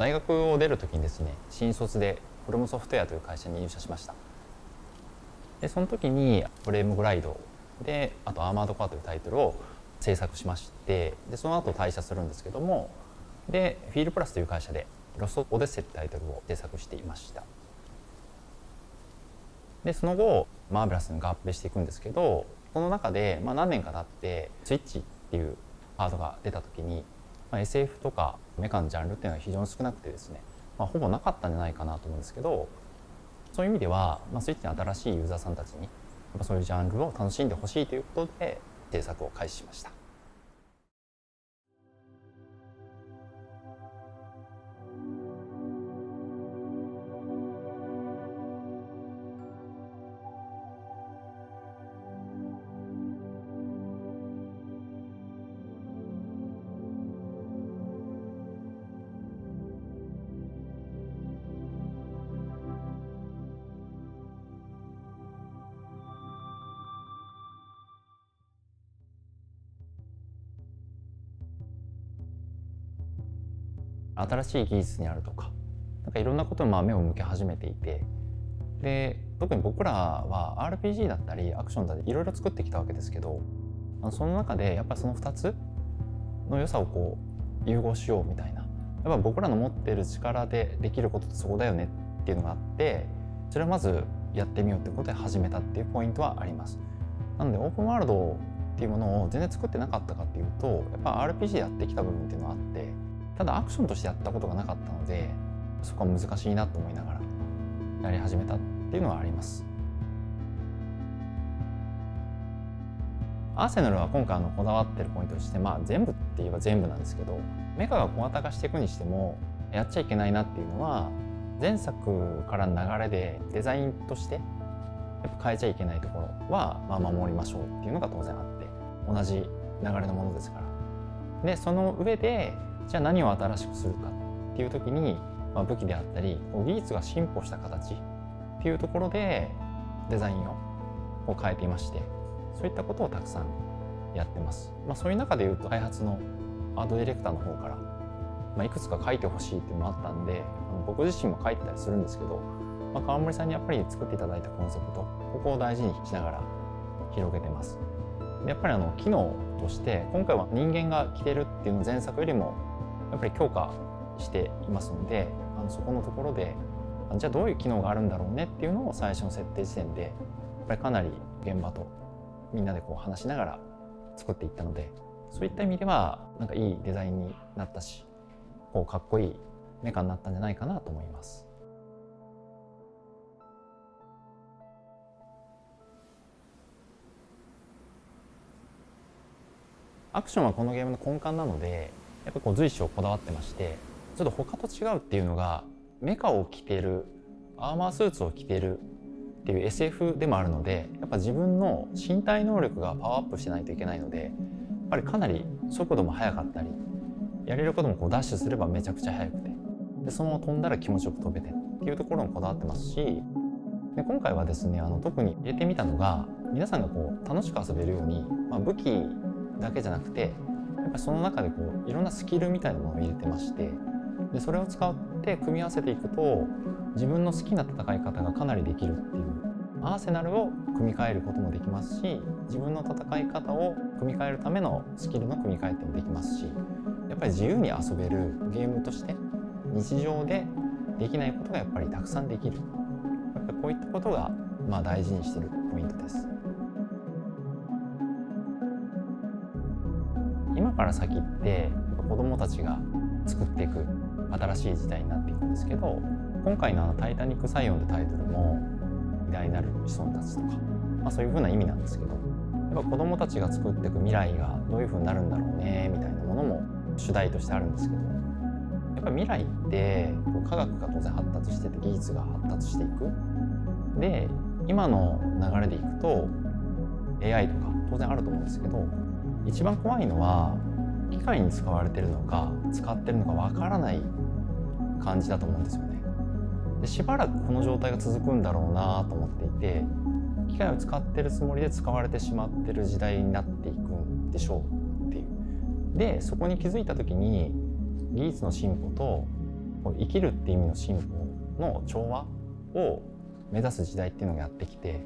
大学を出る時にですね、新卒でフロムソフトウェアという会社に入社しました。でその時にフレームグライドで、あとアーマードコアというタイトルを制作しまして、でその後退社するんですけども、でフィールプラスという会社でロストオデッセイというタイトルを制作していました。でその後マーベラスに合併していくんですけど、この中で何年か経ってスイッチっていうワードが出た時に、SF とかメカのジャンルっていうのは非常に少なくてですね、ほぼなかったんじゃないかなと思うんですけど、そういう意味では、スイッチの新しいユーザーさんたちにやっぱそういうジャンルを楽しんでほしいということで制作を開始しました。新しい技術にあるとか、いろんなことに目を向け始めていて、で特に僕らは RPG だったりアクションだったりいろいろ作ってきたわけですけど、その中でやっぱりその2つの良さを融合しようみたいな、やっぱ僕らの持っている力でできることってそこだよねっていうのがあって、それをまずやってみようということで始めたっていうポイントはあります。なのでオープンワールドっていうものを全然作ってなかったかっていうと、やっぱ RPG やってきた部分っていうのはあって、ただアクションとしてやったことがなかったので、そこは難しいなと思いながらやり始めたっていうのはあります。アーセナルは今回こだわってるポイントとして、全部って言えば全部なんですけど、メカが小型化していくにしてもやっちゃいけないなっていうのは、前作からの流れでデザインとしてやっぱ変えちゃいけないところは守りましょうっていうのが当然あって、同じ流れのものですから。でその上でじゃあ何を新しくするかっていう時に、武器であったり技術が進歩した形っていうところでデザインを変えていまして、そういったことをたくさんやってます。そういう中でいうと開発のアートディレクターの方から、いくつか書いてほしいっていうのもあったんで、僕自身も書いてたりするんですけど、川森さんにやっぱり作っていただいたコンセプト、ここを大事にしながら広げてます。でやっぱり機能として今回は人間が着てるっていうのを前作よりもやっぱり強化していますので、そこのところでじゃあどういう機能があるんだろうねっていうのを最初の設定時点でやっぱりかなり現場とみんなで話しながら作っていったので、そういった意味ではいいデザインになったし、かっこいいメカになったんじゃないかなと思います。アクションはこのゲームの根幹なので、やっぱり随所こだわってまして、ちょっと他と違うっていうのが、メカを着てる、アーマースーツを着てるっていう SF でもあるので、やっぱ自分の身体能力がパワーアップしてないといけないので、やっぱりかなり速度も速かったり、やれることもダッシュすればめちゃくちゃ速くて、でそのまま飛んだら気持ちよく飛べてっていうところもこだわってますし、で今回はですね、特に入れてみたのが、皆さんが楽しく遊べるように、武器だけじゃなくて、やっぱその中でいろんなスキルみたいなものを入れてまして、でそれを使って組み合わせていくと自分の好きな戦い方がかなりできるっていう、アーセナルを組み替えることもできますし、自分の戦い方を組み替えるためのスキルの組み替えってもできますし、やっぱり自由に遊べるゲームとして日常でできないことがやっぱりたくさんできる、やっぱりこういったことが大事にしているポイントです。今から先って子どもたちが作っていく新しい時代になっていくんですけど、今回のタイタニック・サイオンというタイトルも偉大なる子孫たちとか、そういう風な意味なんですけど、やっぱ子どもたちが作っていく未来がどういう風になるんだろうねみたいなものも主題としてあるんですけど、やっぱり未来って科学が当然発達してて技術が発達していく。で今の流れでいくと AI とか当然あると思うんですけど、一番怖いのは機械に使われてるのか使ってるのかわからない感じだと思うんですよね。でしばらくこの状態が続くんだろうなと思っていて、機械を使ってるつもりで使われてしまってる時代になっていくんでしょうっていう。でそこに気づいた時に技術の進歩と生きるっていう意味の進歩の調和を目指す時代っていうのがやってきて、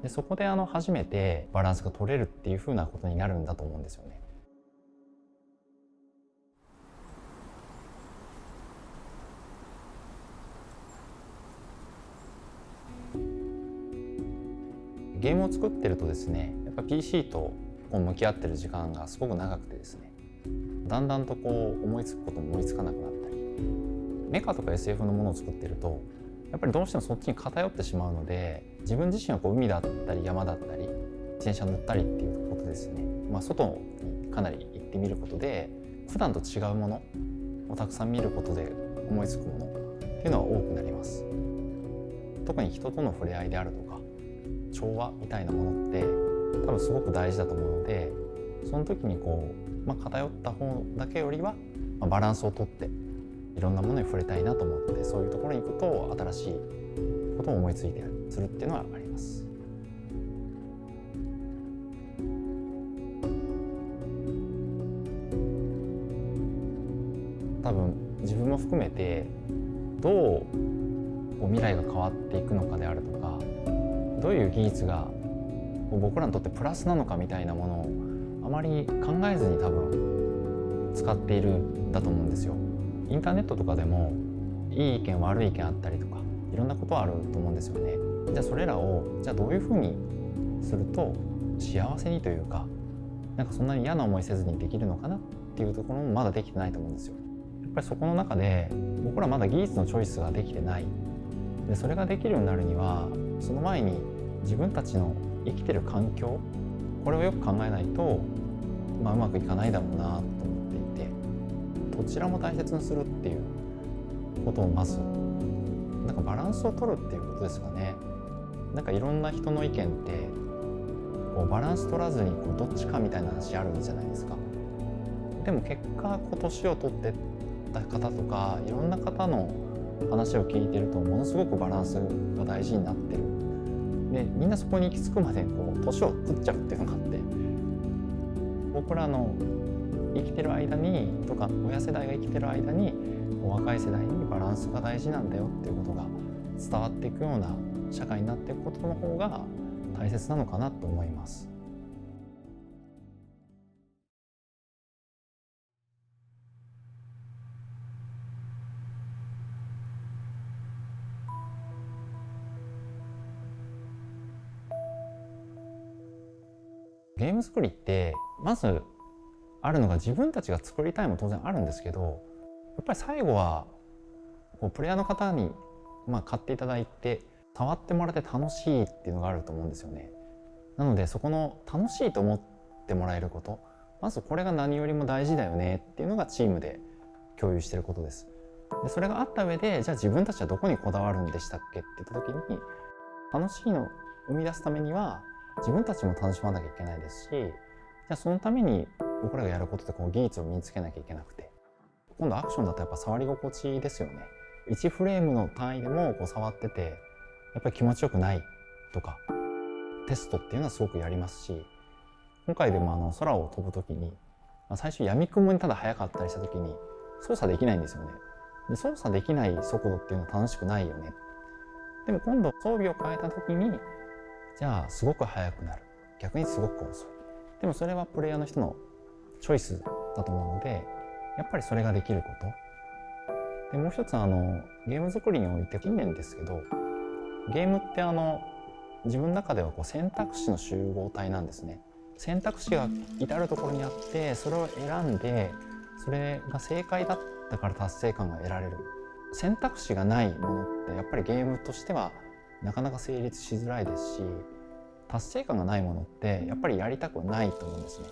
でそこで初めてバランスが取れるっていう風なことになるんだと思うんですよね。ゲームを作ってるとですね、やっぱ PC と向き合ってる時間がすごく長くてですね、だんだんと思いつくことも思いつかなくなったり、メカとか SF のものを作ってるとやっぱりどうしてもそっちに偏ってしまうので、自分自身は海だったり山だったり自転車乗ったりっていうことですね、外にかなり行ってみることで普段と違うものをたくさん見ることで思いつくものっていうのは多くなります。特に人との触れ合いであるとか調和みたいなものって多分すごく大事だと思うので、その時に偏った方だけよりはバランスをとっていろんなものに触れたいなと思って、そういうところに行くと新しいことを思いついてするっていうのはあります。多分自分も含めてどう未来が変わっていくのかであるとか、どういう技術が僕らにとってプラスなのかみたいなものをあまり考えずに多分使っているんだと思うんですよ。インターネットとかでもいい意見悪い意見あったりとかいろんなことあると思うんですよね。じゃあそれらをどういうふうにすると幸せにというか、そんなに嫌な思いせずにできるのかなっていうところもまだできてないと思うんですよ。やっぱりそこの中で僕らまだ技術のチョイスができてない。でそれができるようになるにはその前に自分たちの生きてる環境、これをよく考えないと、うまくいかないだろうなと思っていて、どちらも大切にするっていうことをまずバランスを取るっていうことですかね。いろんな人の意見ってバランス取らずにどっちかみたいな話あるじゃないですか。でも結果年を取ってった方とかいろんな方の話を聞いてるとものすごくバランスが大事になってる。でみんなそこに行き着くまで年を取っちゃうっていうのがあって、僕らの生きてる間にとか親世代が生きてる間に若い世代にバランスが大事なんだよっていうことが伝わっていくような社会になっていくことの方が大切なのかなと思います。ゲーム作りってまずあるのが自分たちが作りたいも当然あるんですけど、やっぱり最後はプレイヤーの方に買っていただいて触ってもらって楽しいっていうのがあると思うんですよね。なのでそこの楽しいと思ってもらえること、まずこれが何よりも大事だよねっていうのがチームで共有していることです。でそれがあった上でじゃあ自分たちはどこにこだわるんでしたっけって言った時に、楽しいのを生み出すためには自分たちも楽しまなきゃいけないですし、じゃあそのために僕らがやることで技術を身につけなきゃいけなくて、今度アクションだとやっぱ触り心地ですよね。1フレームの単位でも触っててやっぱり気持ちよくないとかテストっていうのはすごくやりますし、今回でも空を飛ぶ時に最初闇雲にただ速かったりした時に操作できないんですよね。で操作できない速度っていうのは楽しくないよね。でも今度装備を変えた時にじゃあすごく速くなる、逆にすごく遅い。でもそれはプレイヤーの人のチョイスだと思うので、やっぱりそれができること。でもう一つゲーム作りにおいて近年ですけど、ゲームって自分の中では選択肢の集合体なんですね。選択肢が至るところにあってそれを選んでそれが正解だったから達成感が得られる。選択肢がないものってやっぱりゲームとしてはなかなか成立しづらいですし、達成感がないものってやっぱりやりたくないと思うんですね。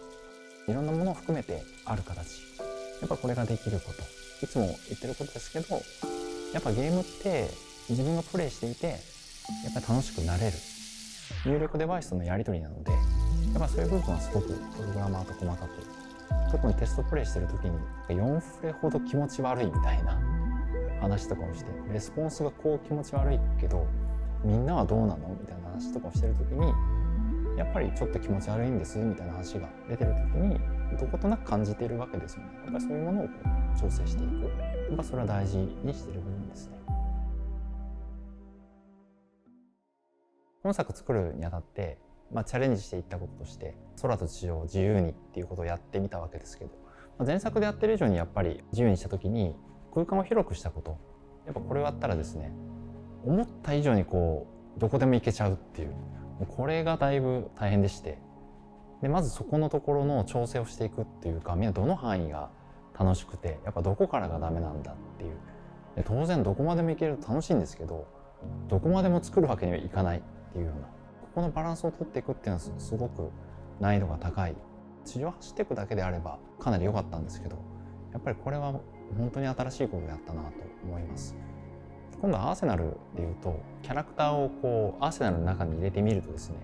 いろんなものを含めてある形、やっぱこれができること、いつも言ってることですけど、やっぱゲームって自分がプレイしていてやっぱり楽しくなれる入力デバイスとのやり取りなので、やっぱそういう部分はすごくプログラマーと細かく、特にテストプレイしてる時に4フレほど気持ち悪いみたいな話とかをして、レスポンスが気持ち悪いけどみんなはどうなのみたいな話とかをしてる時に、やっぱりちょっと気持ち悪いんですみたいな話が出てる時にどことなく感じているわけですよね。やっぱりそういうものを調整していく。やっぱそれは大事にしてる部分ですね。本作作るにあたって、チャレンジしていったこととして空と地上を自由にっていうことをやってみたわけですけど、前作でやってる以上にやっぱり自由にした時に空間を広くしたこと、やっぱこれをやったらですね、思った以上にどこでも行けちゃうっていう、これがだいぶ大変でして、でまずそこのところの調整をしていくっていうか、みんなどの範囲が楽しくて、やっぱどこからがダメなんだっていう。で当然どこまでも行けると楽しいんですけど、どこまでも作るわけにはいかないっていうような、ここのバランスを取っていくっていうのはすごく難易度が高い。地上走っていくだけであればかなり良かったんですけど、やっぱりこれは本当に新しいことをやったなと思います。今度はアーセナルでいうと、キャラクターをアーセナルの中に入れてみるとですね、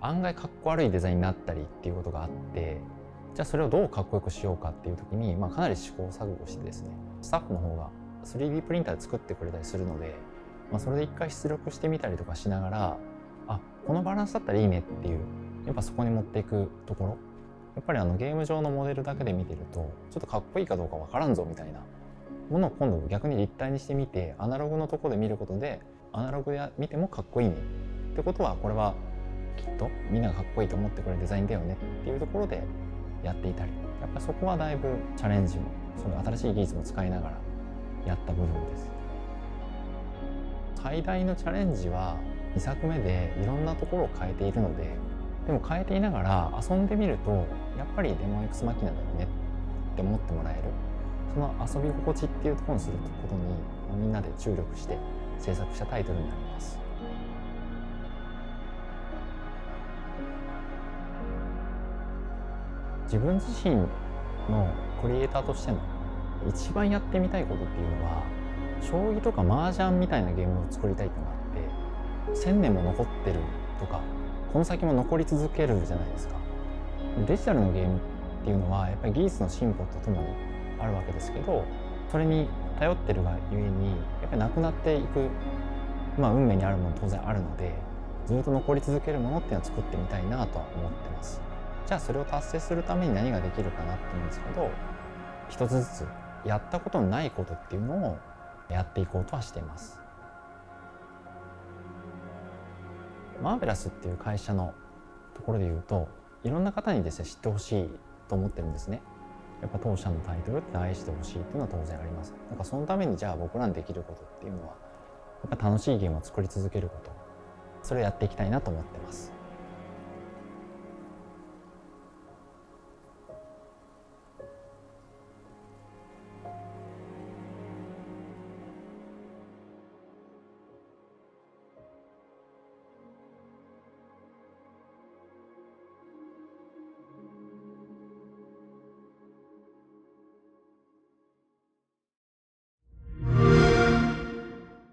案外かっこ悪いデザインになったりっていうことがあって、じゃあそれをどうかっこよくしようかっていう時に、かなり試行錯誤してですね、スタッフの方が 3D プリンターで作ってくれたりするので、それで一回出力してみたりとかしながら、このバランスだったらいいねっていう、やっぱそこに持っていくところ、やっぱりゲーム上のモデルだけで見てるとちょっとかっこいいかどうかわからんぞみたいなものを今度逆に立体にしてみて、アナログのところで見ることで、アナログで見てもかっこいいねってことは、これはきっとみんながかっこいいと思ってくれるデザインだよねっていうところでやっていたり、やっぱりそこはだいぶチャレンジも、その新しい技術も使いながらやった部分です。最大のチャレンジは2作目でいろんなところを変えているので、でも変えていながら遊んでみると、やっぱりデモエクスマキナだよねって思ってもらえる、その遊び心地っていうところにすることにみんなで注力して制作したタイトルになります。自分自身のクリエイターとしての一番やってみたいことっていうのは、将棋とか麻雀みたいなゲームを作りたいっていうのがあって、1000年も残ってるとか、この先も残り続けるじゃないですか。デジタルのゲームっていうのはやっぱり技術の進歩とともにあるわけですけど、それに頼ってるがゆえにやっぱりなくなっていく、運命にあるもの当然あるので、ずっと残り続けるものっていうのを作ってみたいなとは思ってます。じゃあそれを達成するために何ができるかなって思うんですけど、一つずつやったことのないことっていうのをやっていこうとはしています。マーベラスっていう会社のところで言うと、いろんな方にですね知ってほしいと思ってるんですね。やっぱ当社のタイトルって愛してほしいっていうのは当然あります。だからそのためにじゃあ僕らにできることっていうのは、やっぱ楽しいゲームを作り続けること、それをやっていきたいなと思ってます。